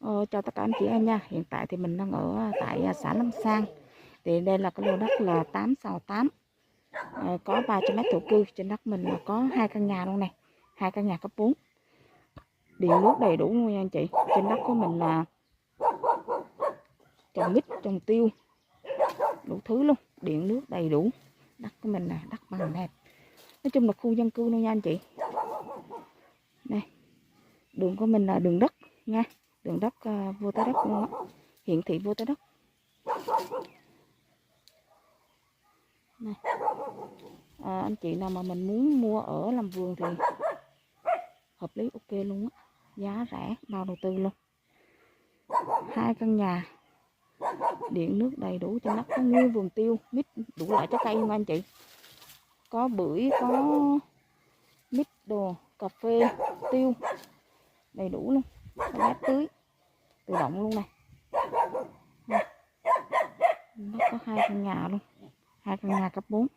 Chào tất cả anh chị em nha. Hiện tại thì mình đang ở tại xã Lâm Sang. Thì đây là cái lô đất là 8/8. Có 300 mét thổ cư. Trên đất mình là có 2 căn nhà luôn này. 2 căn nhà cấp 4. Điện nước đầy đủ luôn nha anh chị. Trên đất của mình là trồng mít, trồng tiêu, đủ thứ luôn. Điện nước đầy đủ. Đất của mình là đất bằng đẹp. Nói chung là khu dân cư luôn nha anh chị. Đây. Đường của mình là đường đất nha. Đường đất vô tới đất luôn á. Hiển thị vô tới đất. Này. Anh chị nào mà mình muốn mua ở làm vườn thì hợp lý, ok luôn á, giá rẻ, bao đầu tư luôn. 2 căn nhà, điện nước đầy đủ, trên đất có nguyên vườn tiêu, mít, đủ loại trái cây luôn anh chị. Có bưởi, có mít đồ, cà phê, tiêu, đầy đủ luôn. Có bếp tưới tự động luôn này. Nó có 2 căn nhà luôn, 2 căn nhà cấp 4.